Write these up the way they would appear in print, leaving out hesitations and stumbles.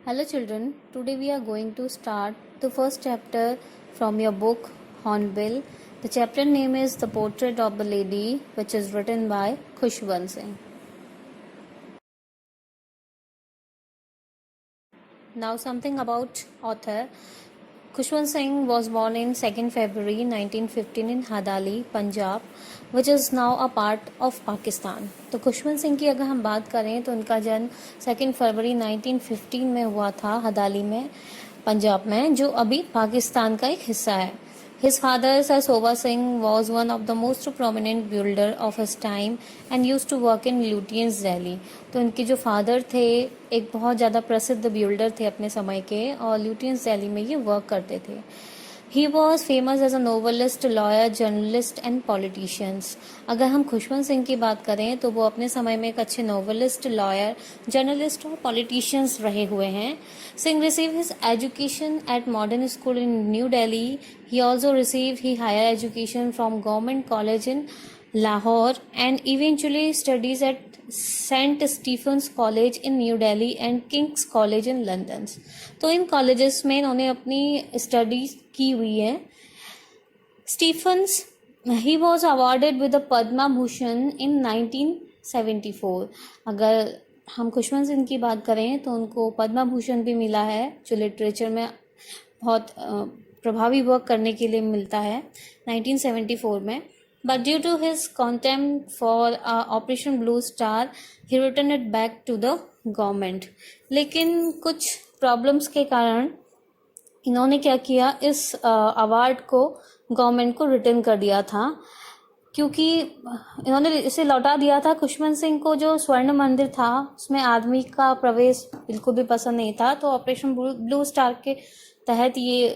Hello children, today we are going to start the first chapter from your book Hornbill. The chapter name is The Portrait of the Lady, which is written by Khushwant Singh. Now something about author. Khushwant Singh was born in 2nd February 1915 in Hadali, Punjab, which is now a part of Pakistan. तो खुशवंत सिंह की अगर हम बात करें तो उनका जन्म 2 फरवरी 1915 में हुआ था हदाली में, पंजाब में, जो अभी पाकिस्तान का एक हिस्सा है. His father, Sir Soba Singh, was one of the most prominent builder of his time and used to work in Lutyens, Delhi. तो इनके जो फादर थे एक बहुत ज़्यादा प्रसिद्ध बिल्डर थे अपने समय के और ल्यूटियंस दिल्ली में ये वर्क करते थे. He was famous as a novelist, lawyer, journalist and politicians. अगर हम खुशवंत सिंह की बात करें तो वो अपने समय में एक अच्छे नोवेलिस्ट, लॉयर, जर्नलिस्ट और पॉलिटिशियंस रहे हुए हैं. Singh received his education at modern school in New Delhi. He also received his higher education from government college in Lahore and eventually studies at St. Stephen's College in New Delhi and King's College in London. तो इन colleges में इन्होंने अपनी studies की हुई है. Stephen's he was awarded with the Padma Bhushan in 1974. अगर हम खुशवंत सिंह की बात करें तो उनको पद्मा भूषण भी मिला है, जो लिटरेचर में बहुत प्रभावी वर्क करने के लिए मिलता है 1974 में. But due to his contempt for Operation Blue Star, he returned it back to the government. लेकिन कुछ प्रॉब्लम्स के कारण इन्होंने क्या किया, इस अवार्ड को गवर्नमेंट को रिटर्न कर दिया था, क्योंकि इन्होंने इसे लौटा दिया था. खुशवंत सिंह को जो स्वर्ण मंदिर था उसमें आदमी का प्रवेश बिल्कुल भी पसंद नहीं था, तो ऑपरेशन ब्लू स्टार के तहत ये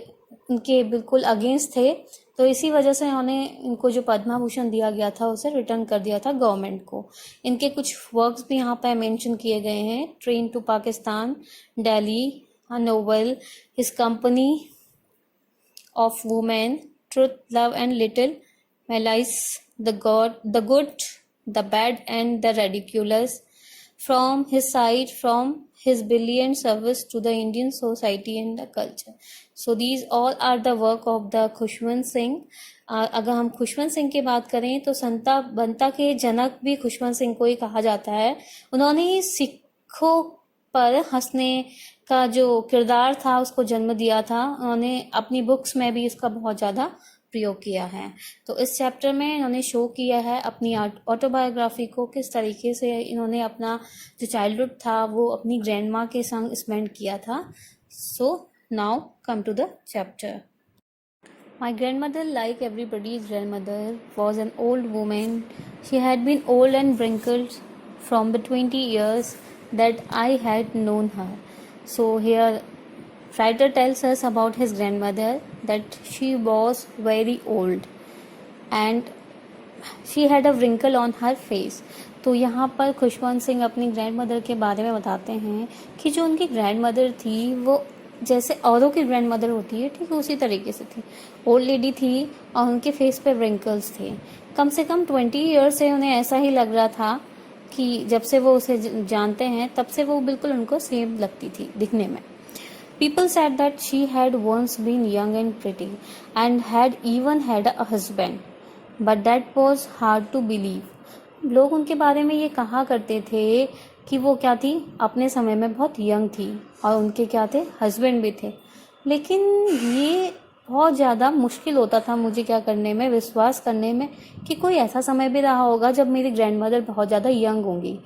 इनके बिल्कुल अगेंस्ट थे. तो इसी वजह से इन्होंने इनको जो पद्मा भूषण दिया गया था उसे रिटर्न कर दिया था गवर्नमेंट को. इनके कुछ वर्क्स भी यहाँ पर मेंशन किए गए हैं. Train to Pakistan, Delhi, a novel, his company of women, truth, love and little malice, the good, the bad and the ridiculous, from his side, from his brilliant service to the Indian society and the culture. So these all are the work of the Khushwant Singh. अगर हम खुशवंत सिंह की बात करें तो संता बनता के जनक भी खुशवंत सिंह को ही कहा जाता है. उन्होंने सिखों पर हंसने का जो किरदार था उसको जन्म दिया था. उन्होंने अपनी बुक्स में भी इसका बहुत ज़्यादा प्रयोग किया है. तो इस चैप्टर में इन्होंने शो किया है अपनी ऑटोबायोग्राफी को, किस तरीके से इन्होंने अपना जो चाइल्डहुड था वो अपनी ग्रैंड माँ के संग स्पेंड किया था. So now come to the chapter. My grandmother, like everybody's grandmother, was an old woman. She had been old and wrinkled from the 20 years that I had known her. So here writer tells us about his grandmother that she was very old and she had a wrinkle on her face. तो यहाँ पर खुशवंत सिंह अपनी grandmother के बारे में बताते हैं कि जो उनकी ग्रैंडमदर थी वो जैसे औरों की ग्रैंडमदर होती है ठीक उसी तरीके से थी. ओल्ड लेडी थी और उनके फेस पे रिंकल्स थे. कम से कम 20 ईयर्स से उन्हें ऐसा ही लग रहा था कि जब से वो उसे जानते हैं तब से वो बिल्कुल उनको सेम लगती थी दिखने में. People said that she had once been young and pretty and had even had a husband, but that was hard to believe. लोग उनके बारे में ये कहा करते थे कि वो क्या थी, अपने समय में बहुत यंग थी और उनके क्या थे, हस्बैंड भी थे. लेकिन ये बहुत ज़्यादा मुश्किल होता था मुझे क्या करने में, विश्वास करने में कि कोई ऐसा समय भी रहा होगा जब मेरी ग्रैंडमदर बहुत ज़्यादा यंग होंगी.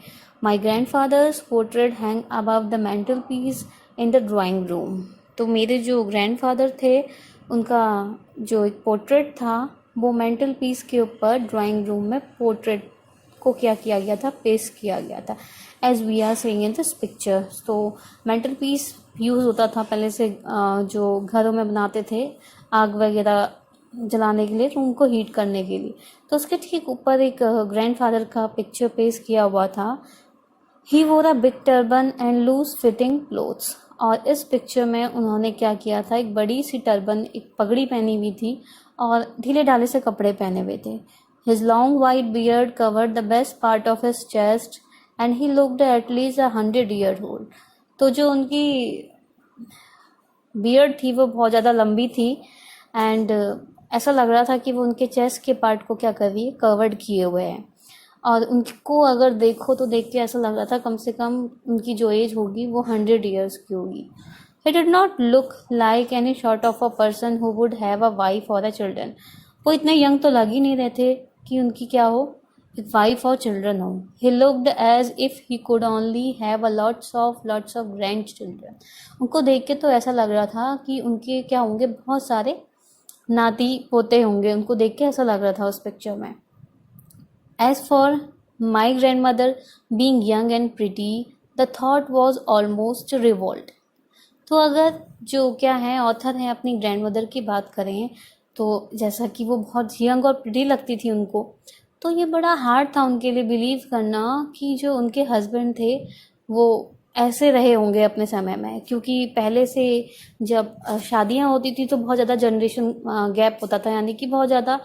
My grandfather's portrait hang above the mantel piece in the drawing room. तो मेरे जो ग्रैंडफादर थे उनका जो एक पोर्ट्रेट था वो मेंटल पीस के ऊपर ड्राइंग रूम में पोर्ट्रेट को क्या किया गया था, पेस्ट किया गया था, as we are seeing in this picture. तो मेंटल पीस यूज़ होता था पहले से, जो घरों में बनाते थे आग वगैरह जलाने के लिए, रूम को हीट करने के लिए. तो उसके ठीक ऊपर एक ग्रैंडफादर का पिक्चर पेस्ट किया हुआ था. He wore a big turban and loose fitting clothes. और इस पिक्चर में उन्होंने क्या किया था, एक बड़ी सी टर्बन, एक पगड़ी पहनी हुई थी और ढीले ढाले से कपड़े पहने हुए थे. His long white beard covered the best part of his chest and he looked at least 100 years old. तो जो उनकी बियर्ड थी वो बहुत ज़्यादा लंबी थी एंड ऐसा लग रहा था कि वो उनके चेस्ट के पार्ट को क्या कर रही है, कवर्ड किए हुए हैं। और उनको अगर देखो तो देख के ऐसा लग रहा था कम से कम उनकी जो एज होगी वो 100 years की होगी। He did not look like any sort of a person who would have a wife or a children. वो इतने यंग तो लग ही नहीं रहे थे कि उनकी क्या हो, एक वाइफ और चिल्ड्रन हो। He looked as if he could only have a lots of grandchildren. उनको देख के तो ऐसा लग रहा था कि उनके क्या होंगे, बहुत सारे नाती पोते होंगे। उनको देख के ऐसा लग रहा था उस पिक्चर में। As for my grandmother being young and pretty, the thought was almost revolt. तो अगर जो क्या है ऑथर हैं अपनी ग्रैंडमदर की बात करें तो जैसा कि वो बहुत यंग और प्रिटी लगती थी उनको, तो ये बड़ा हार्ड था उनके लिए बिलीव करना कि जो उनके हस्बैंड थे वो ऐसे रहे होंगे अपने समय में। क्योंकि पहले से जब शादियां होती थी तो बहुत ज़्यादा जनरेशन गैप होता था, यानी कि बहुत ज़्यादा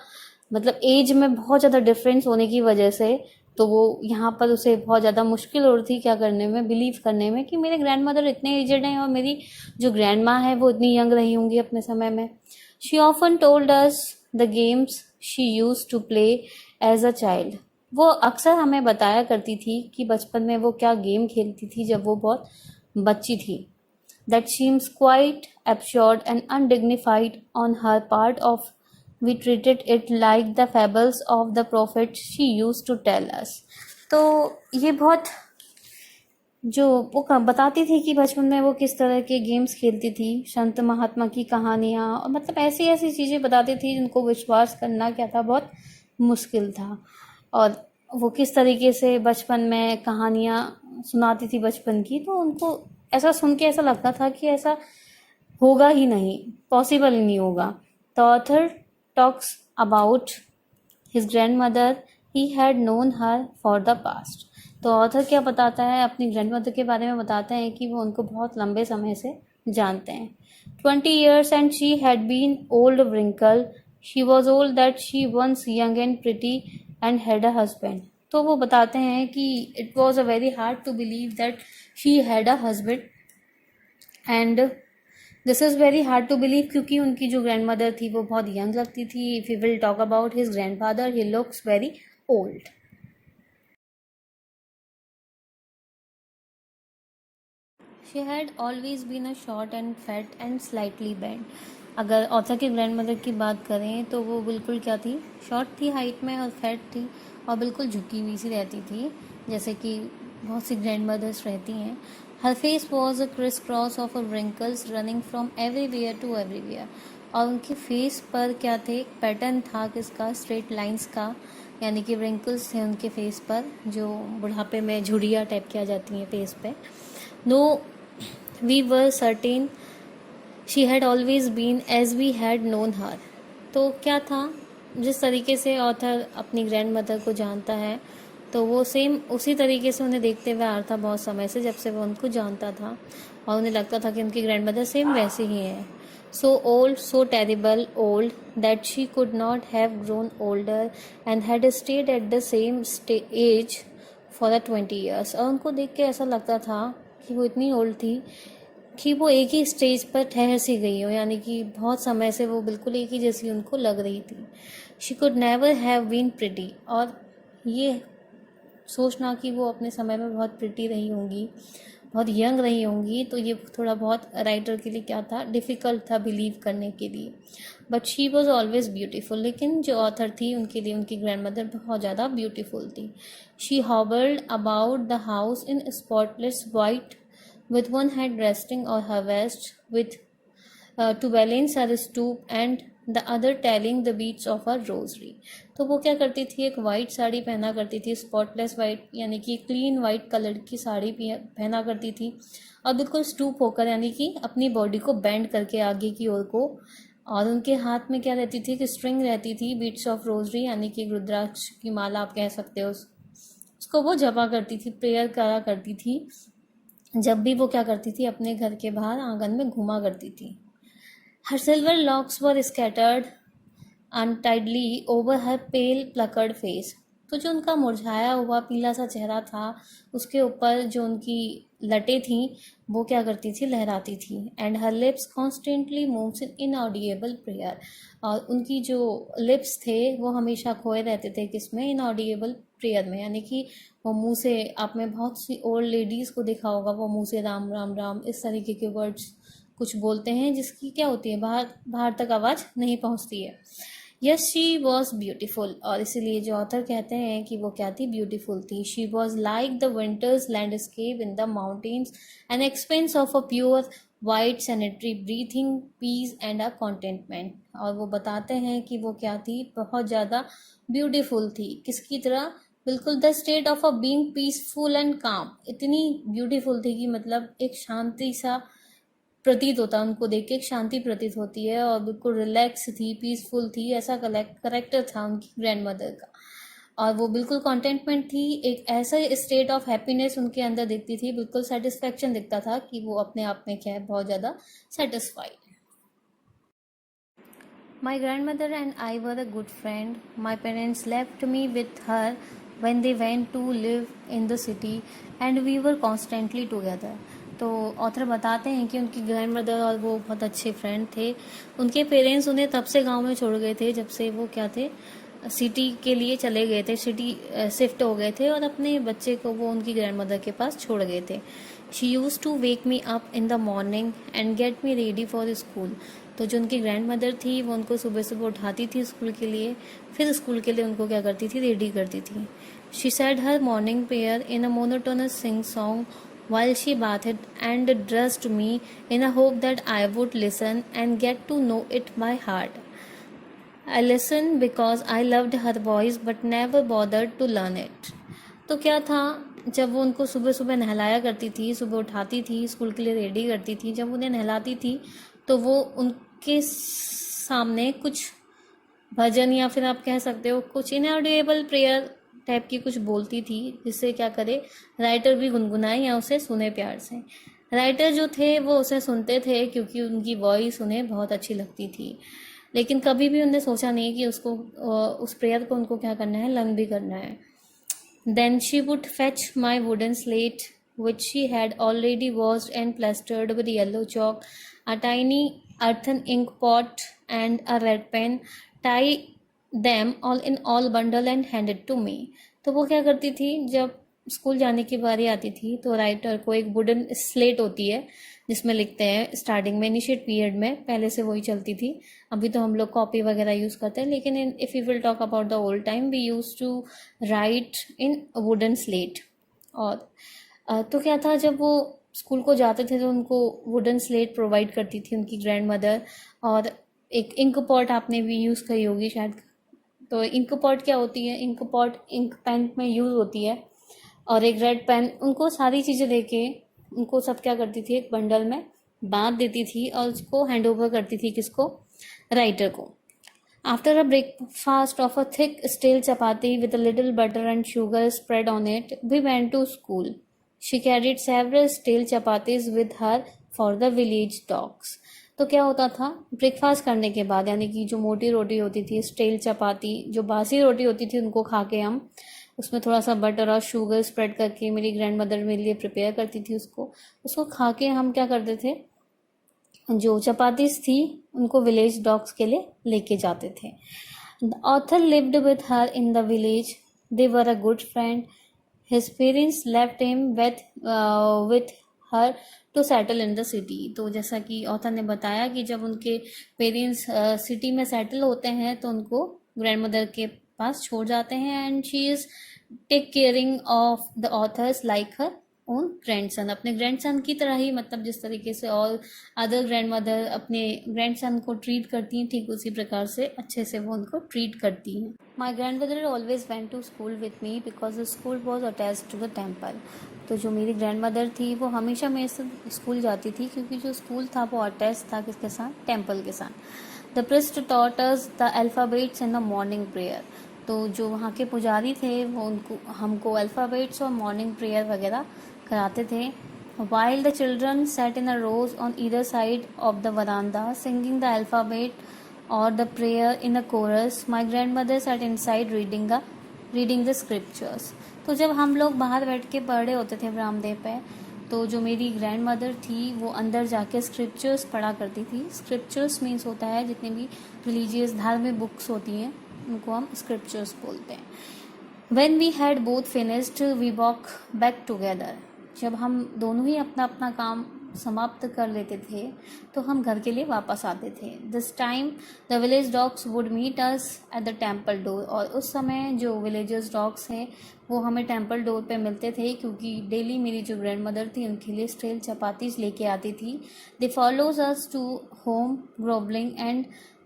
मतलब एज में बहुत ज़्यादा डिफरेंस होने की वजह से तो वो यहाँ पर उसे बहुत ज़्यादा मुश्किल हो रही थी क्या करने में, बिलीव करने में कि मेरे ग्रैंड मदर इतने एजड हैं और मेरी जो ग्रैंड माँ है वो इतनी यंग रही होंगी अपने समय में। She often told us the games she use to play as a child. वो अक्सर हमें बताया करती थी कि बचपन में वो क्या गेम खेलती थी जब वो बहुत बच्ची थी। That seems quite absurd and undignified on her part of we treated it like the fables of the prophets she used to tell us. तो ये बहुत जो वो बताती थी कि बचपन में वो किस तरह के गेम्स खेलती थी, संत महात्मा की कहानियाँ, और मतलब ऐसी ऐसी चीज़ें बताती थी जिनको विश्वास करना क्या था, बहुत मुश्किल था। और वो किस तरीके से बचपन में कहानियाँ सुनाती थी बचपन की, तो उनको ऐसा सुन के ऐसा लगता था कि ऐसा होगा ही नहीं, पॉसिबल ही नहीं होगा। The author talks about his grand mother he had known her for the past. तो ऑथर क्या बताता है, अपनी ग्रैंड मदर के बारे में बताते हैं कि वो उनको बहुत लंबे समय से जानते हैं। 20 years and she had been old wrinkle. She was old that she once young and pretty and had a husband. तो वो बताते हैं कि it was a very hard to believe that she had a husband and this is very hard to believe क्योंकि उनकी जो grand mother थी वो बहुत यंग लगती थी। If you will talk about his grandfather he looks very old. She had always been a short and fat and slightly bent. अगर author की ग्रैंड मदर की बात करें तो वो बिल्कुल क्या थी, शॉर्ट थी हाइट में और फैट थी और बिल्कुल झुकी हुई सी रहती थी, जैसे कि बहुत सी ग्रैंड मदर्स रहती हैं। Her face was a criss cross of wrinkles running from everywhere to everywhere. और उनके फेस पर क्या थे, एक पैटर्न था किसका, स्ट्रेट लाइंस का, यानी कि रिंकल्स थे उनके फेस पर जो बुढ़ापे में झुर्रियाँ टाइप की आ जाती हैं फेस पे। No we were certain she had always been as we had known her। तो क्या था, जिस तरीके से ऑथर अपनी ग्रैंड मदर को जानता है तो वो सेम उसी तरीके से उन्हें देखते हुए आ रहा था बहुत समय से, जब से वो उनको जानता था और उन्हें लगता था कि उनकी ग्रैंड मदर सेम वैसे ही है। So old, so terrible old that she could not have grown older and had stayed at the same age for the 20 years। और उनको देख के ऐसा लगता था कि वो इतनी ओल्ड थी कि वो एक ही स्टेज पर ठहर सी गई हो, यानी कि बहुत समय से वो बिल्कुल एक ही जैसी उनको लग रही थी। She could never have been pretty. और ये सोचना कि वो अपने समय में बहुत प्रिटी रही होंगी, बहुत यंग रही होंगी, तो ये थोड़ा बहुत राइटर के लिए क्या था, डिफ़िकल्ट था बिलीव करने के लिए। But she was always beautiful. लेकिन जो ऑथर थी उनके लिए उनकी ग्रैंड मदर बहुत ज़्यादा ब्यूटीफुल थी। She hobbled about the house in spotless white with one hand resting on her waist with to balance her stoop and the other telling the beats of her rosary। तो वो क्या करती थी, एक white sari पहना करती थी, स्पॉटलेस वाइट यानी कि क्लीन वाइट कलर की साड़ी पहना करती थी और बिल्कुल स्टूप होकर यानी कि अपनी बॉडी को बेंड करके आगे की ओर को। और उनके हाथ में क्या रहती थी, कि स्ट्रिंग रहती थी, बीट्स ऑफ रोजरी यानी कि रुद्राक्ष की माला आप कह सकते हो, उसको वो जपा करती थी, प्रेयर करा करती थी जब भी वो क्या करती थी, अपने घर के बाहर आंगन में घूमा करती थी। हर सिल्वर लॉक्स वर स्कैटर्ड अनटाइडली ओवर हर पेल प्लकर्ड फेस। तो जो उनका मुरझाया हुआ पीला सा चेहरा था, उसके ऊपर जो उनकी लटें थीं वो क्या करती थी, लहराती थी। And her lips constantly moves in inaudible prayer, और उनकी जो लिप्स थे वो हमेशा खोए रहते थे किसमें, इनऑडिएबल प्रेयर में। यानी कि वो मुंह से, आपने बहुत सी ओल्ड लेडीज़ को देखा होगा, वो मुंह से राम राम राम इस तरीके के वर्ड्स कुछ बोलते हैं जिसकी क्या होती है, बाहर बाहर तक आवाज़ नहीं पहुंचती है। यस शी वॉज ब्यूटिफुल, और इसीलिए जो ऑथर कहते हैं कि वो क्या थी, ब्यूटिफुल थी। She was like the winters landscape in the mountains, an expanse of a pure white sanitary breathing peace and a contentment. और वो बताते हैं कि वो क्या थी, बहुत ज़्यादा ब्यूटिफुल थी। किसकी तरह, बिल्कुल the state of a being peaceful and काम। इतनी ब्यूटीफुल थी कि मतलब एक शांति सा प्रतीत होता, उनको देख के एक शांति प्रतीत होती है, और बिल्कुल रिलैक्स थी, पीसफुल थी, ऐसा करेक्टर था उनकी ग्रैंड मदर का। और वो बिल्कुल कॉन्टेंटमेंट थी, एक ऐसा स्टेट ऑफ हैप्पीनेस उनके अंदर दिखती थी, बिल्कुल सेटिस्फेक्शन दिखता था कि वो अपने आप में क्या है, बहुत ज़्यादा satisfied. My grandmother and I were a good friend. My parents left me with her when they went to live in the city and we were constantly together. तो ऑथर बताते हैं कि उनकी ग्रैंड मदर और वो बहुत अच्छे friend थे। उनके पेरेंट्स उन्हें तब से गांव में छोड़ गए थे जब से वो क्या थे, सिटी के लिए चले गए थे, सिटी शिफ्ट हो गए थे, और अपने बच्चे को वो उनकी ग्रैंड मदर के पास छोड़ गए थे। She use to wake me up in the morning and get me ready for school. तो जो उनकी ग्रैंड मदर थी वो उनको सुबह सुबह उठाती थी स्कूल के लिए, फिर स्कूल के लिए उनको क्या करती थी, रेडी करती थी। She said her morning prayer in a monotonous sing song while she bathed and dressed me in a hope that I would listen and get to know it by heart. I listened because I loved her voice but never bothered to learn it. तो क्या था, जब वो उनको सुबह सुबह नहलाया करती थी, सुबह उठाती थी, स्कूल के लिए रेडी करती थी, जब उन्हें नहलाती थी तो वो उनके सामने कुछ भजन या फिर आप कह सकते हो कुछ इनऑडिएबल प्रेयर टाइप की कुछ बोलती थी, जिससे क्या करे, राइटर भी गुनगुनाए या उसे सुने प्यार से। राइटर जो थे वो उसे सुनते थे क्योंकि उनकी वॉइस उन्हें बहुत अच्छी लगती थी, लेकिन कभी भी उन्हें सोचा नहीं कि उसको उस प्रेयर को उनको क्या करना है, लर्न भी करना है। Then she would fetch my wooden slate, which she had already washed and plastered with yellow chalk, a tiny earthen ink pot, and a red pen, tie them all in all bundle and hand it to me. तो वो क्या करती थी, जब school जाने की बारी आती थी तो राइटर को एक वुडन स्लेट होती है जिसमें लिखते हैं, स्टार्टिंग में इनिशिएट पीरियड में पहले से वही चलती थी, अभी तो हम लोग कॉपी वगैरह यूज़ करते हैं, लेकिन if you will talk about the old time we use to write in wooden slate. और तो क्या था, जब वो स्कूल को जाते थे तो उनको वुडन स्लेट प्रोवाइड करती थी उनकी ग्रैंड मदर, और एक इंक पॉट आपने भी यूज़ करी होगी शायद। तो इंक पॉट क्या होती है, इंक पॉट इंक पेन में यूज़ होती है, और एक रेड पेन, उनको सारी चीज़ें देके उनको सब क्या करती थी, एक बंडल में बांध देती थी और उसको हैंड ओवर करती थी किसको, राइटर को। After a breakfast of a thick steel chapati with a little butter and sugar spread on it we went to school. She carried several steel chapatis with her for the village dogs. तो क्या होता था, breakfast करने के बाद, यानी कि जो मोटी रोटी होती थी, स्टील चपाती, जो बासी रोटी होती थी, उनको खा के हम उसमें थोड़ा सा बटर और शुगर स्प्रेड करके मेरी ग्रैंड मदर मेरे लिए प्रिपेयर करती थी उसको खा के हम क्या करते थे, जो चपातीस थी उनको विलेज डॉग्स के लिए लेके जाते थे। The author lived with her in the village, they were a good friend. His parents left him with her to settle in the city. तो जैसा कि ऑथर ने बताया कि जब उनके पेरेंट्स सिटी में सेटल होते हैं तो उनको ग्रैंड मदर के पास छोड़ जाते हैं, and she is take caring of the author's like her own grandson, अपने ग्रैंडसन की तरह ही, मतलब जिस तरीके से और अदर ग्रैंड मदर अपने ग्रैंडसन को ट्रीट करती हैं, ठीक उसी प्रकार से अच्छे से वो उनको ट्रीट करती हैं। My grand mother always went to school with me because the school was attach to the temple. तो जो मेरी ग्रैंड मदर थी वो हमेशा मेरे साथ स्कूल जाती थी क्योंकि जो स्कूल था वो अटैच था किसके साथ, टेम्पल के साथ। The priest taught us the alphabets in the morning prayer. तो जो वहाँ के पुजारी थे वो उनको हमको अल्फ़ाबेट्स और मॉर्निंग प्रेयर वगैरह कराते थे। While the children sat in a rows on either side of the veranda singing the alphabet or the prayer in a chorus, my grandmother sat inside reading a reading the scriptures. तो जब हम लोग बाहर बैठ के पढ़ रहे होते थे बरामदे पे, तो जो मेरी ग्रैंड मदर थी वो अंदर जाके स्क्रिप्चर्स पढ़ा करती थी। स्क्रिप्चर्स मीन्स होता है जितनी भी रिलीजियस धार्मिक बुक्स होती हैं उनको हम स्क्रिप्चर्स बोलते हैं। When we had both finished, we walk back together. जब हम दोनों ही अपना अपना काम समाप्त कर लेते थे तो हम घर के लिए वापस आते थे। This time the village dogs would meet us at the temple door. और उस समय जो विलेजर्स डॉग्स हैं वो हमें टेम्पल डोर पे मिलते थे, क्योंकि डेली मेरी जो ग्रैंड मदर थी उनके लिए स्ट्रेल चपातीस लेके आती थी। They follows us to home groveling and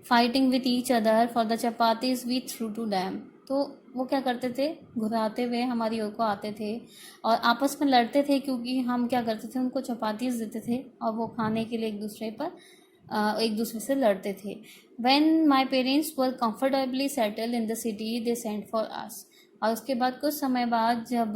fighting with each other for the chapatis we threw to them. तो वो क्या करते थे, घुराते हुए हमारी ओर को आते थे और आपस में लड़ते थे, क्योंकि हम क्या करते थे उनको चपातीस देते थे और वो खाने के लिए एक दूसरे से लड़ते थे। When my parents were comfortably settled in the city, they sent for us. और उसके बाद कुछ समय बाद जब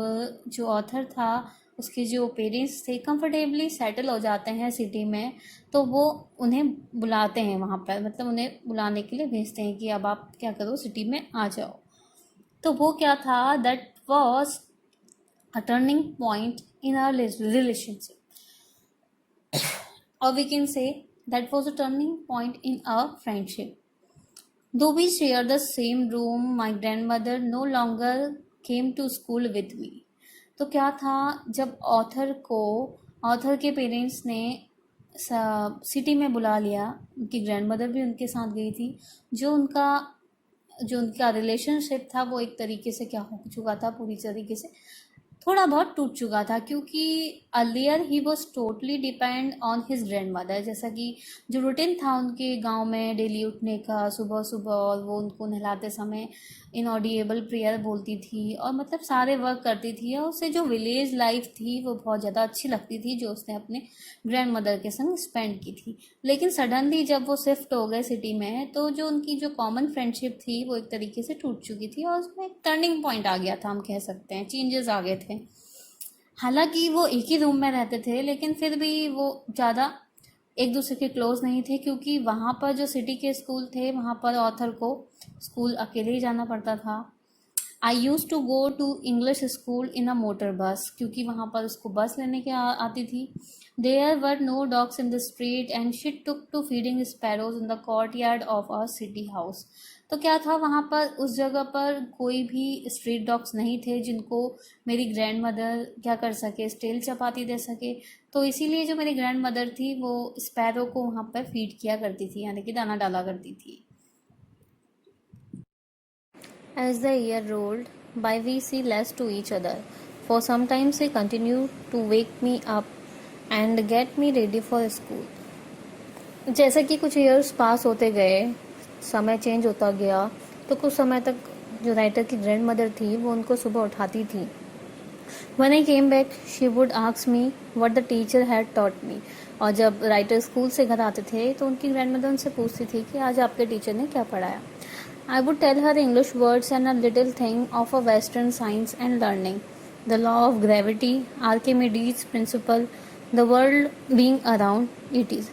जो ऑथर था उसके जो पेरेंट्स थे कंफर्टेबली सेटल हो जाते हैं सिटी में, तो वो उन्हें बुलाते हैं वहाँ पर, मतलब उन्हें बुलाने के लिए भेजते हैं कि अब आप क्या करो, सिटी में आ जाओ। तो वो क्या था, that was a turning point in our relationship, or we can say that was a turning point in our friendship. Though we shared the same room, my grandmother no longer came to school with me. तो क्या था, जब author के parents ने city में बुला लिया, उनकी ग्रैंडमदर भी उनके साथ गई थी, जो उनका रिलेशनशिप था वो एक तरीके से क्या हो चुका था, पूरी तरीके से थोड़ा बहुत टूट चुका था, क्योंकि earlier he was totally depend on his grand mother. जैसा कि जो रूटीन था उनके गांव में डेली उठने का सुबह सुबह, और वो उनको नहलाते समय इनऑडिएबल प्रेयर बोलती थी और मतलब सारे वर्क करती थी, और उसे जो विलेज लाइफ थी वो बहुत ज़्यादा अच्छी लगती थी जो उसने अपने ग्रैंड मदर के संग स्पेंड की थी। लेकिन सडनली जब वो शिफ्ट हो गए सिटी में, तो जो उनकी जो कॉमन फ्रेंडशिप थी वो एक तरीके से टूट चुकी थी और उसमें एक टर्निंग पॉइंट आ गया था, हम कह सकते हैं, चेंजेस आ गए थे। हालांकि वो एक ही रूम में रहते थे, लेकिन फिर भी वो ज़्यादा एक दूसरे के क्लोज नहीं थे, क्योंकि वहाँ पर जो सिटी के स्कूल थे वहाँ पर ऑथर को स्कूल अकेले ही जाना पड़ता था। I use to go to English school in a motor bus, क्योंकि वहाँ पर उसको बस लेने के आती थी। There were no dogs in the street and she took to feeding sparrows in the courtyard of our city house. तो क्या था, वहाँ पर उस जगह पर कोई भी स्ट्रीट डॉग्स नहीं थे जिनको मेरी ग्रैंड मदर क्या कर सके, स्टेल चपाती दे सके। तो इसीलिए जो मेरी ग्रैंड मदर थी वो स्पैरो को वहाँ पर फीड किया करती थी, यानी कि दाना डाला करती थी। As the year rolled by, we see less to each other. For sometimes they continue to wake me up and get me ready for school. जैसे कि कुछ ईयर्स पास होते गए, समय चेंज होता गया, तो कुछ समय तक जो राइटर की ग्रैंड मदर थी वो उनको सुबह उठाती थी। When I came back, she would ask me what the teacher had taught me. और जब राइटर स्कूल से घर आते थे तो उनकी ग्रैंड मदर उनसे पूछती थी कि आज आपके टीचर ने क्या पढ़ाया। I would tell her English words and a little thing of a Western science and learning, the law of gravity, Archimedes' principle, the world being around it is.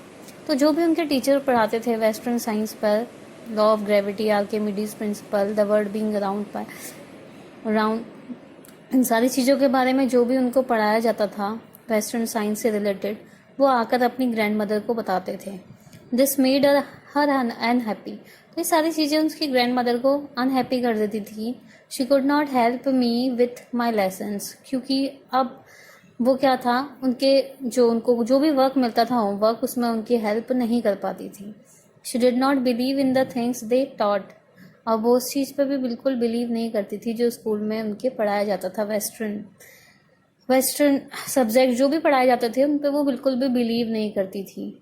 तो जो भी उनके टीचर पढ़ाते थे वेस्टर्न साइंस पर, law of gravity, Archimedes principle, the world being around, इन सारी चीज़ों के बारे में जो भी उनको पढ़ाया जाता था वेस्टर्न साइंस से रिलेटेड, वो आकर अपनी ग्रैंड मदर को बताते थे। This made her unhappy. तो ये सारी चीज़ें उसकी ग्रैंड मदर को अनहैप्पी कर देती थी। She could not help me with my lessons, क्योंकि अब वो क्या था, उनको जो भी वर्क मिलता था होमवर्क, उसमें उनकी हेल्प नहीं कर पाती थी। She did not believe in the things they taught, और वो उस चीज़ पर भी बिल्कुल बिलीव नहीं करती थी जो स्कूल में उनके पढ़ाया जाता था। वेस्टर्न सब्जेक्ट जो भी पढ़ाए जाते थे उन पर वो बिल्कुल भी बिलीव नहीं करती थी।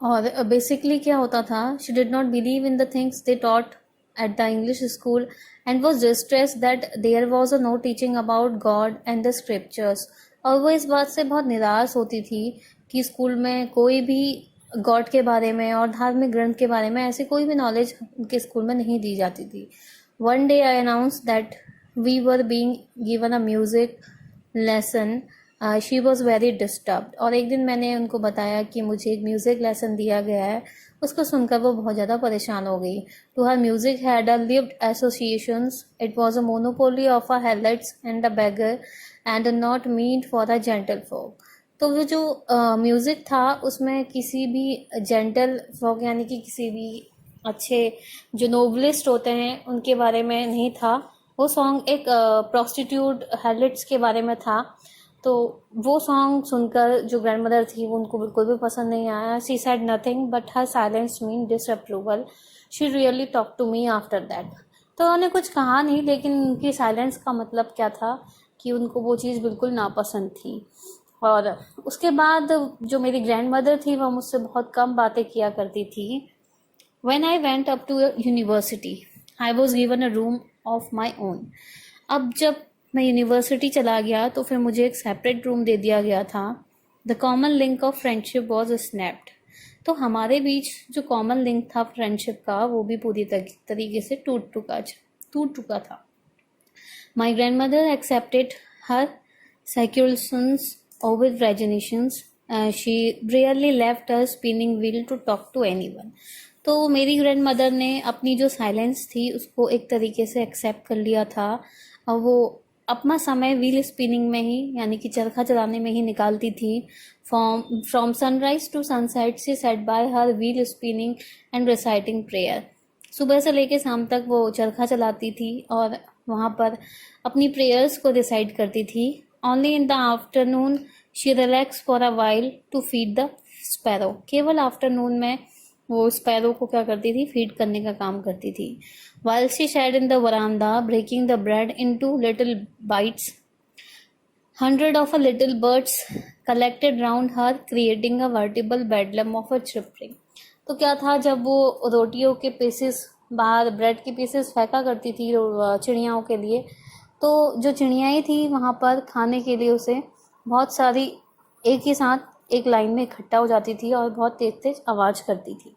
और बेसिकली क्या होता था, she did not believe in the things they taught at the English school and was distressed that there was no teaching about God and the scriptures. और वो इस बात से बहुत निराश होती थी कि स्कूल में कोई भी गॉड के बारे में और धार्मिक ग्रंथ के बारे में ऐसी कोई भी नॉलेज उनके स्कूल में नहीं दी जाती थी। One day I announced that we were being given a music lesson. She was very disturbed. और एक दिन मैंने उनको बताया कि मुझे एक म्यूज़िक लेसन दिया गया है, उसको सुनकर वो बहुत ज़्यादा परेशान हो गई। To her music had a lived associations, it was a monopoly of a harlots and a beggar and not meet for a gentle folk. तो वो जो म्यूज़िक था उसमें किसी भी जेंटल फोक यानी कि किसी भी अच्छे जो नोबलिस्ट होते हैं उनके बारे में नहीं था। वो सॉन्ग एक प्रोस्टिट्यूट हेलट्स के बारे में था। तो वो सॉन्ग सुनकर जो ग्रैंडमदर थी वो उनको बिल्कुल भी पसंद नहीं आया। She said nothing but her silence mean disapproval. She really talk to me after that. तो उन्होंने कुछ कहा नहीं, लेकिन उनकी साइलेंस का मतलब क्या था कि उनको वो चीज़ बिल्कुल नापसंद थी। और उसके बाद जो मेरी ग्रैंडमदर थी वह मुझसे बहुत कम बातें किया करती थी। When I went up to university, I was given a room of my own. अब जब मैं यूनिवर्सिटी चला गया तो फिर मुझे एक सेपरेट रूम दे दिया गया था। The common link of friendship was snapped. तो हमारे बीच जो कॉमन लिंक था फ्रेंडशिप का वो भी पूरी तरीके से टूट चुका था। My grandmother accepted her seculations with resignations. She rarely left her spinning wheel to talk to anyone. तो मेरी ग्रैंड मदर ने अपनी जो साइलेंस थी उसको एक तरीके से एक्सेप्ट कर लिया था और वो अपना समय व्हील स्पिनिंग में ही यानी कि चरखा चलाने में ही निकालती थी। From sunrise to sunset she sat by her wheel spinning and reciting prayer. सुबह से लेकर शाम तक वो चरखा चलाती थी और वहाँ पर अपनी प्रेयर्स को रिसाइट करती थी। Only in the afternoon she relax for a while to feed the sparrow. केवल आफ्टरनून में वो स्पैरो को क्या करती थी, फीड करने का काम करती थी। While she sat in the veranda breaking the bread into little bites, hundred of a little birds collected round her creating a veritable bedlam of a chirping। तो क्या था, जब वो रोटियों के पीसेस बाहर ब्रेड के पीसेस फेंका करती थी चिड़ियाओं के लिए, तो जो चिड़ियाएँ थी वहाँ पर खाने के लिए उसे बहुत सारी एक ही साथ एक लाइन में इकट्ठा हो जाती थी और बहुत तेज तेज आवाज़ करती थी।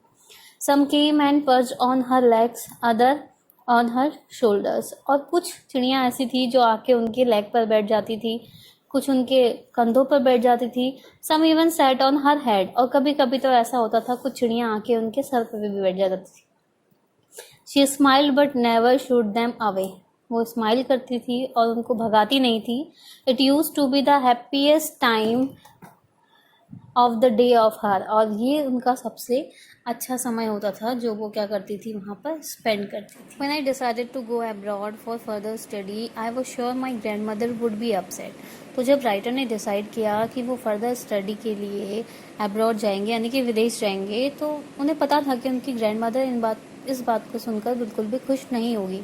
Some came and perched on her legs, other on her shoulders। और कुछ चिड़ियाँ ऐसी थी जो आके उनके लेग पर बैठ जाती थी, कुछ उनके कंधों पर बैठ जाती थी। सम even sat on her head। और कभी कभी तो ऐसा होता था कुछ चिड़ियाँ आके उनके सर पर भी बैठ जाती थी। She smiled but never shooed them away. वो स्माइल करती थी और उनको भगाती नहीं थी। It use to be the happiest time of the day of her. और ये उनका सबसे अच्छा समय होता था जो वो क्या करती थी, वहाँ पर स्पेंड करती थी। When I decided to go abroad for further study, I was sure my grandmother would be upset। तो जब राइटर ने डिसाइड किया कि वो फर्दर स्टडी के लिए अब्रॉड जाएंगे यानी कि विदेश जाएंगे, तो उन्हें पता था कि उनकी ग्रैंडमदर इस बात को सुनकर बिल्कुल भी खुश नहीं होगी।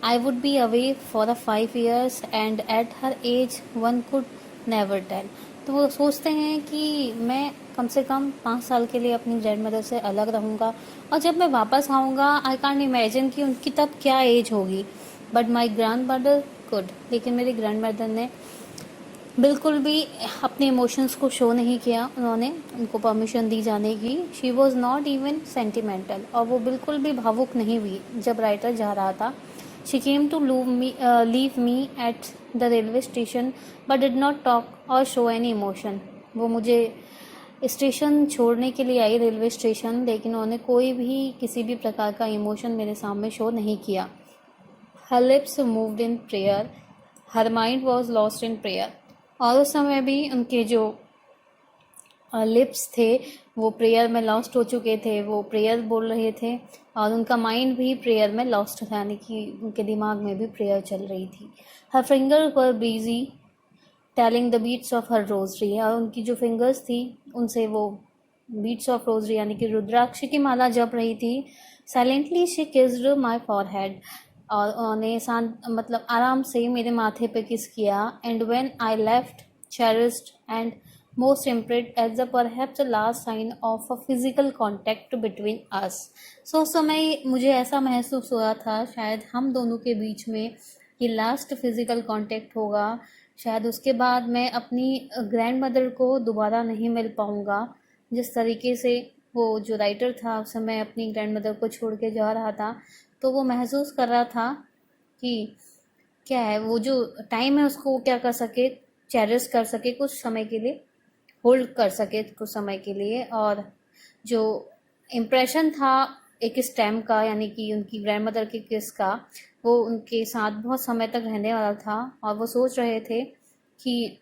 I would be away for the 5 years and at her age one could never tell। तो वो सोचते हैं कि मैं कम से कम 5 साल के लिए अपनी ग्रैंडमदर से अलग रहूँगा और जब मैं वापस आऊँगा आई कांट इमेजिन कि उनकी तब क्या एज होगी। But my grandmother could. लेकिन मेरी ग्रैंडमदर ने बिल्कुल भी अपने इमोशंस को शो नहीं किया। उन्होंने उनको परमिशन दी जाने की। She was not even sentimental. और वो बिल्कुल भी भावुक नहीं हुई जब राइटर जा रहा था। She came to leave me at the railway station but did not talk और शो एनी इमोशन। वो मुझे स्टेशन छोड़ने के लिए आई, रेलवे स्टेशन, लेकिन उन्होंने कोई भी किसी भी प्रकार का इमोशन मेरे सामने शो नहीं किया। हर lips moved in prayer, her mind was lost in prayer. और उस समय भी उनके जो लिप्स थे वो प्रेयर में लॉस्ट हो चुके थे, वो प्रेयर बोल रहे थे और उनका माइंड भी प्रेयर में लॉस्ट था, यानी कि उनके दिमाग में भी प्रेयर चल रही थी। Her finger were busy telling the beads of her rosary. और उनकी जो फिंगर्स थी उनसे वो बीट्स ऑफ रोजरी यानी कि रुद्राक्ष की माला जप रही थी। Silently she kissed my forehead. और उन्होंने शांत मतलब आराम से मेरे माथे पे किस किया। And when I left cherished and most impressed as the perhaps the last sign of a physical contact between us। सो उस समय मुझे ऐसा महसूस हुआ था शायद हम दोनों के बीच में ये लास्ट फिजिकल कांटेक्ट होगा। शायद उसके बाद मैं अपनी ग्रैंड मदर को दोबारा नहीं मिल पाऊँगा। जिस तरीके से वो जो राइटर था उस समय अपनी ग्रैंड मदर को छोड़ के जा रहा था, तो वो महसूस कर रहा था कि क्या है वो जो टाइम है उसको क्या कर सके, चेरिश कर सके कुछ समय के लिए, होल्ड कर सके कुछ समय के लिए। और जो इम्प्रेशन था एक स्टेम का, यानी कि उनकी ग्रैंड मदर के किस का, वो उनके साथ बहुत समय तक रहने वाला था। और वो सोच रहे थे कि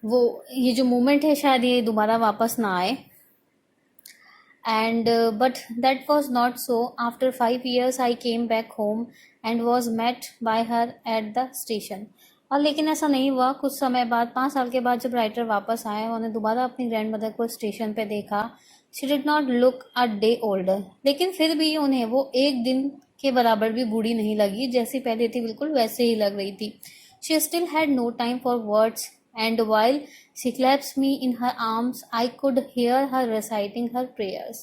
वो ये जो मोमेंट है शायद ये दोबारा वापस ना आए। And but that was not so. After 5 years I came back home and was met by her at the station. और लेकिन ऐसा नहीं हुआ। कुछ समय बाद, 5 साल के बाद, जब राइटर वापस आए, उन्होंने दोबारा अपनी ग्रैंड मदर को स्टेशन पे देखा। She did not look a day older, लेकिन फिर भी उन्हें वो एक दिन के बराबर भी बूढ़ी नहीं लगी। जैसी पहले थी बिल्कुल वैसे ही लग रही थी। She still had no time for words and while she clasped me in her arms I could hear her reciting her prayers.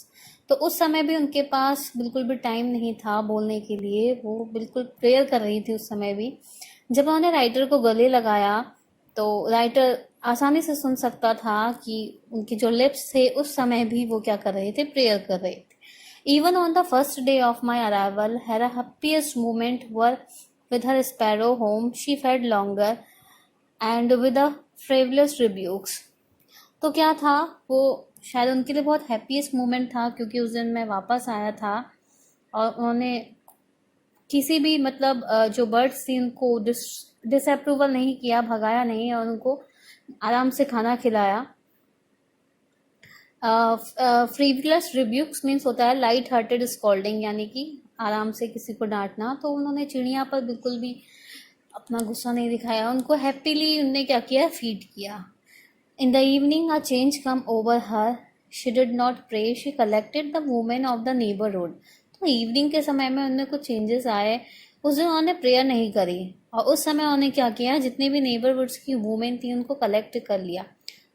तो उस समय भी उनके पास बिल्कुल भी टाइम नहीं था बोलने के लिए। वो बिल्कुल प्रेयर कर रही थी उस समय भी। जब उन्होंने राइटर को गले लगाया तो राइटर आसानी से सुन सकता था कि उनके जो लिप्स थे उस समय भी वो क्या कर रहे थे, प्रेयर कर रहे थे। Even on the first day of my arrival, her happiest moment were with her sparrow home. She fed longer and with the frivolous rebukes. तो क्या था वो, शायद उनके लिए बहुत हैप्पीएस्ट मोमेंट था क्योंकि उस दिन मैं वापस आया था और उन्होंने किसी भी मतलब जो बर्ड्स थी उनको डिसअप्रूवल नहीं किया, भगाया नहीं, और उनको आराम से खाना खिलाया। फ्रीवलेस रिब्यूक्स मीन्स होता है लाइट हार्टेड स्कॉल्डिंग, यानी कि आराम से किसी को डांटना। तो उन्होंने चिड़िया पर बिल्कुल भी अपना गुस्सा नहीं दिखाया, उनको हैप्पीली उन्होंने क्या किया, फीड किया। In the evening a change come over her, she did not pray, she collected the women of the neighbourhood. तो इवनिंग के समय में उनमें कुछ चेंजेस आए। उस दिन उन्होंने प्रेयर नहीं करी और उस समय उन्होंने क्या किया, जितने भी नेबरहुड्स की वुमेन थी उनको कलेक्ट कर लिया।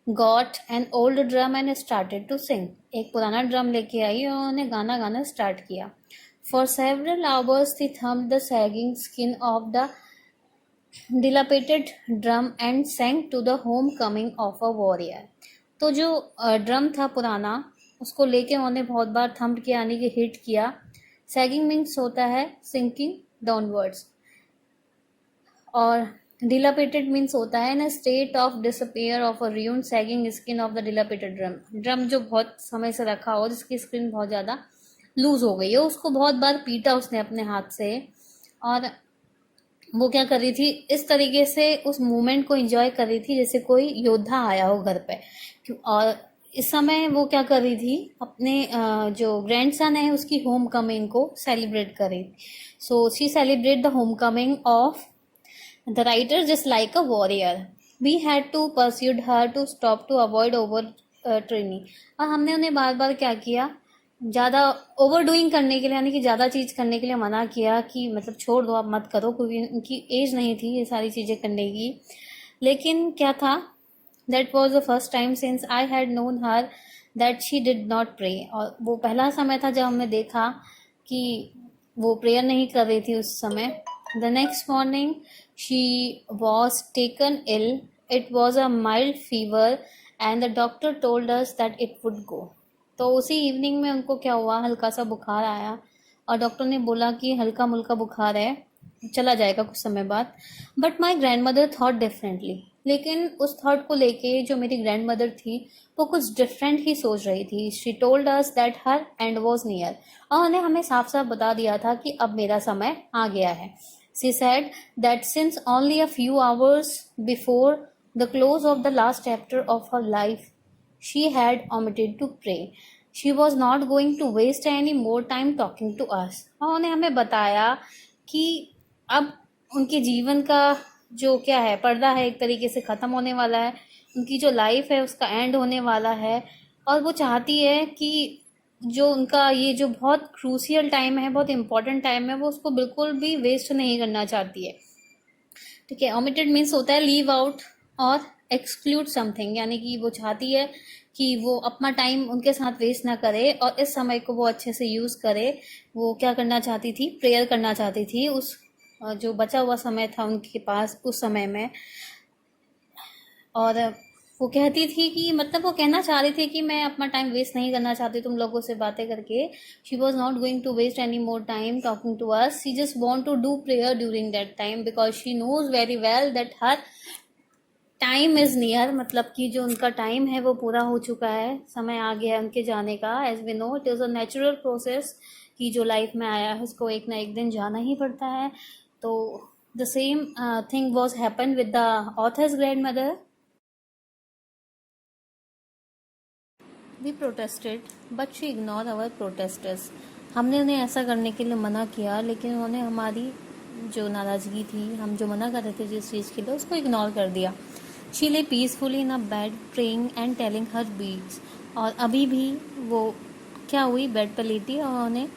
Got an old drum and started to sing, एक पुराना ड्रम लेके आई और उन्होंने गाना गाना स्टार्ट किया। For several hours the thumbed the sagging skin of the dilapidated drum and sang to the homecoming of a warrior. तो जो ड्रम था पुराना उसको लेके उन्होंने बहुत बार थम्प किया, यानी कि हिट किया। सैगिंग मीन्स होता है सिंकिंग डाउनवर्ड्स, और dilapidated मीन्स होता है इन state of disappear of a ruined sagging skin of the dilapidated drum. Drum जो बहुत समय से रखा हो, जिसकी स्किन बहुत ज़्यादा लूज हो गई है, उसको बहुत बार पीटा उसने अपने हाथ से। और वो क्या कर रही थी, इस तरीके से उस मोमेंट को एंजॉय कर रही थी जैसे कोई योद्धा आया हो घर पे। और इस समय वो क्या कर रही थी, अपने जो ग्रैंडसन है उसकी होम कमिंग को सेलिब्रेट कर रही थी। So she celebrate the homecoming of the writer just like a warrior. We had to persuade her to stop to avoid over training. और हमने उन्हें बार बार क्या किया, ज़्यादा ओवर डूइंग करने के लिए, यानी कि ज़्यादा चीज़ करने के लिए मना किया कि मतलब छोड़ दो, आप मत करो, क्योंकि उनकी एज नहीं थी ये सारी चीज़ें करने की। लेकिन क्या था, that was the first time since I had known her that she did not pray. और वो पहला समय था जब हमने देखा कि वो प्रेयर नहीं कर रही थी उस समय। The next morning she was taken ill, it was a mild fever and the doctor told us that it would go. तो उसी इवनिंग में उनको क्या हुआ, हल्का सा बुखार आया और डॉक्टर ने बोला कि हल्का मुल्का बुखार है, चला जाएगा कुछ समय बाद। But my grand mother thought differently. लेकिन उस थॉट को लेके जो मेरी ग्रैंड मदर थी वो कुछ डिफरेंट ही सोच रही थी। She told us that her and was near, और उन्हें हमें साफ साफ बता दिया था कि अब मेरा समय आ गया है। She said that since only a few hours before the close of the last chapter of her life she had omitted to pray. She was not going to waste any more time talking to us. और उन्हें हमें बताया कि अब उनके जीवन का जो क्या है, पर्दा है, एक तरीके से ख़त्म होने वाला है। उनकी जो लाइफ है उसका एंड होने वाला है, और वो चाहती है कि जो उनका ये जो बहुत क्रूशियल टाइम है, बहुत इंपॉर्टेंट टाइम है, वो उसको बिल्कुल भी वेस्ट नहीं करना चाहती है। ठीक है, ओमिटेड मीन्स होता है लीव आउट और एक्सक्लूड समथिंग, यानी कि वो चाहती है कि वो अपना टाइम उनके साथ वेस्ट ना करे और इस समय को वो अच्छे से यूज़ करे। वो क्या करना चाहती थी, प्रेयर करना चाहती थी उस जो बचा हुआ समय था उनके पास उस समय में। और वो कहती थी कि मतलब वो कहना चाह रही थी कि मैं अपना टाइम वेस्ट नहीं करना चाहती तुम लोगों से बातें करके। She was not going to waste any more time talking to us, she just want to do prayer during that time because she knows very well that her time is near, मतलब कि जो उनका time है वो पूरा हो चुका है, समय आ गया है उनके जाने का। As we know it is a natural process कि जो लाइफ में आया है उसको एक ना एक दिन जाना ही पड़ता है। तो the same thing was happen with the author's grand mother. We protested but she ignore our protesters. हमने उन्हें ऐसा करने के लिए मना किया, लेकिन उन्होंने हमारी जो नाराज़गी थी, हम जो मना कर रहे थे जिस चीज़ के लिए, उसको इग्नोर कर दिया। She lay peacefully in a bed praying and telling her beads. और अभी भी वो क्या हुई, बेड पर लेटी और उन्होंने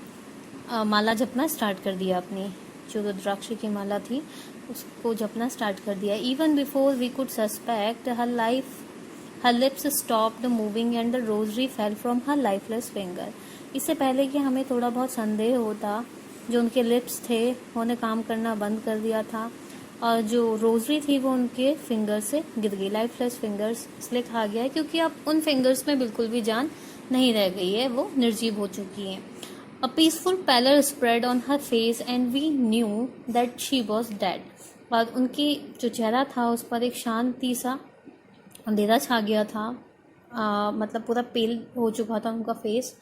माला जपना स्टार्ट कर दिया। अपनी जो रुद्राक्ष की माला थी उसको जपना स्टार्ट कर दिया। Even before we could suspect her lips stopped moving and the rosary fell from her lifeless finger. इससे पहले कि हमें थोड़ा बहुत संदेह होता, जो उनके लिप्स थे उन्होंने काम करना बंद कर दिया था, और जो रोजरी थी वो उनके फिंगर से गिर गई। लाइफलेस फिंगर्स इसलिए कहा गया है क्योंकि अब उन फिंगर्स में बिल्कुल भी जान नहीं रह गई है, वो निर्जीव हो चुकी हैं। A peaceful pallor spread on her face and we knew that she was dead. और उनकी जो चेहरा था उस पर एक शांति सा अंधेरा छा गया था। मतलब पूरा पेल हो चुका था उनका फेस,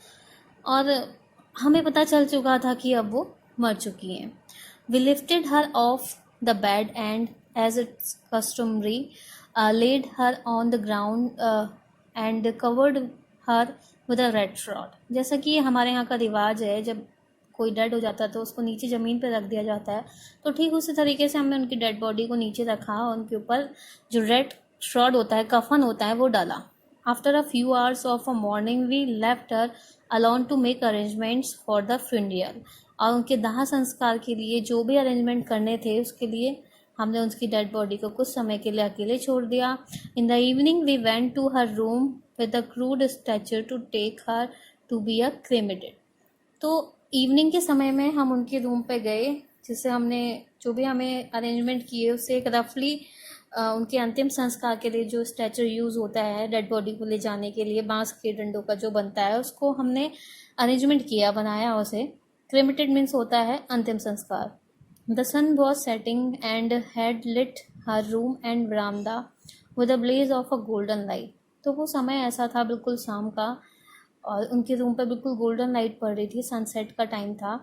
और हमें पता चल चुका था कि अब वो मर चुकी हैं। We lifted her off the bed and, as it's customary, laid her on the ground and covered her with a red shroud। जैसा कि हमारे यहाँ का रिवाज है, जब कोई डेड हो जाता है तो उसको नीचे ज़मीन पर रख दिया जाता है, तो ठीक उसी तरीके से हमने उनकी डेड बॉडी को नीचे रखा और उनके ऊपर जो रेड श्रॉड होता है, कफन होता है, वो डाला। After a few hours of a morning we left her alone to make arrangements for the funeral. और उनके दाह संस्कार के लिए जो भी अरेंजमेंट करने थे उसके लिए हमने उसकी डेड बॉडी को कुछ समय के लिए अकेले छोड़ दिया। In the evening we went to her room with a crude stretcher to take her to be a cremated. तो इवनिंग के समय में हम उनके रूम पे गए, जिससे हमने जो भी हमें अरेंजमेंट किए उससे एक रफली उनके अंतिम संस्कार के लिए जो स्ट्रेचर यूज़ होता है डेड बॉडी को ले जाने के लिए, बांस के डंडों का जो बनता है, उसको हमने अरेंजमेंट किया, बनाया उसे। क्रेमेटेड मीन्स होता है अंतिम संस्कार। The sun was setting and had lit her room and baramda with a blaze of a golden light. तो वो समय ऐसा था बिल्कुल शाम का, और उनके रूम पर बिल्कुल गोल्डन लाइट पड़ रही थी, सनसेट का टाइम था।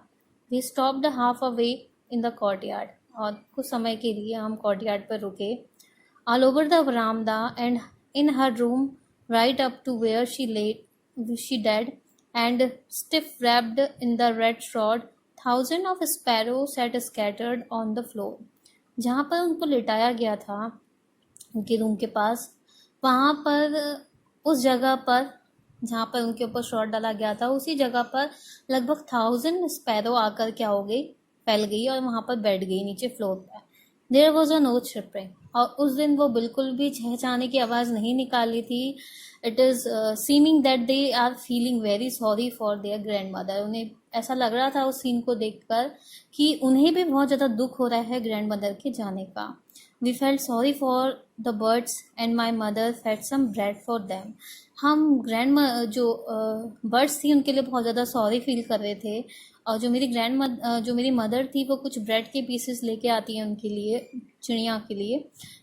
We stopped half a way in the courtyard. और कुछ समय के लिए हम कोर्टयार्ड पर रुके। ऑल ओवर द बरामदा and in her room right up to where she dead and stiff wrapped in the red shroud, thousands of sparrows sat scattered on the floor। जहाँ पर उनको लिटाया गया था उनके रूम के पास, वहाँ पर उस जगह पर जहाँ पर उनके ऊपर शॉट डाला गया था, उसी जगह पर लगभग 1000 स्पैरो आकर क्या हो गई, फैल गई और वहाँ पर बैठ गई नीचे फ्लोर पर। There was a no chirping. और उस दिन वो बिल्कुल भी चहचहाने की आवाज़ नहीं निकाली थी। It is seeming that they are feeling very sorry for their grand mother. उन्हें ऐसा लग रहा था उस सीन को देखकर कि उन्हें भी बहुत ज़्यादा दुख हो रहा है ग्रैंड मदर के जाने का। We felt sorry for the birds and my mother fed some bread for them. हम जो बर्ड्स थी उनके लिए बहुत ज़्यादा सॉरी फील कर रहे थे, और जो मेरी मदर थी वो कुछ ब्रेड के पीसेस लेके आती हैं उनके लिए, चिड़िया के लिए,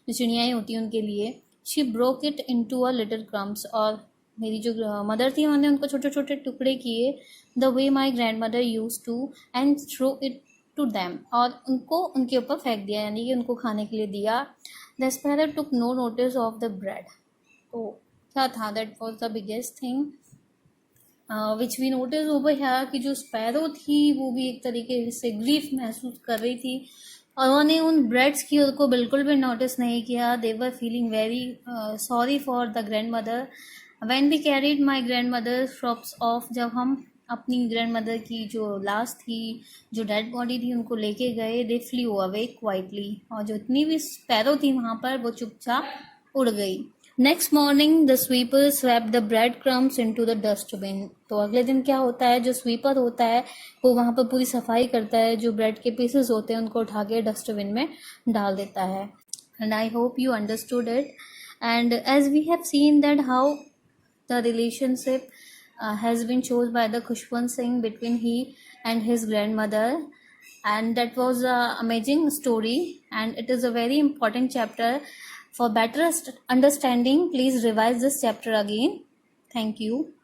जो चिड़ियाएँ होती हैं उनके लिए। She broke it into a little crumbs. और मेरी जो मदर थी उन्होंने उनको छोटे छोटे टुकड़े किए, the way my grand mother use to, and throw it to them. और उनको उनके ऊपर फेंक दिया, यानी कि उनको खाने के लिए दिया। The sparrow took no notice of the bread. तो क्या था, that was the biggest thing which we notice over here, कि जो स्पैरो थी वो भी एक तरीके से ग्रीफ महसूस कर रही थी, और उन्होंने उन ब्रेड्स की को बिल्कुल भी नोटिस नहीं किया। They were feeling very sorry for the grandmother. When we carried my grand mother फ्रॉप्स ऑफ, जब हम अपनी ग्रैंड मदर की जो लास्ट थी, जो डेड बॉडी थी, उनको लेके गए, दे फ्लू अवे क्वाइटली। और जो इतनी भी स्पैरो थी वहाँ पर वो चुपचाप उड़ गई। Next morning the sweeper swept the bread crumbs into the dustbin. तो अगले दिन क्या होता है, जो स्वीपर होता है वो वहाँ पर पूरी सफाई करता है, जो ब्रेड के पीसेस होते हैं उनको उठा के डस्टबिन में डाल देता है। And I hope you understood it. And as we have seen that how the relationship has been chosen by the Khushwant Singh between he and his grandmother, and that was a amazing story, and it is a very important chapter For better understanding, please revise this chapter again. Thank you.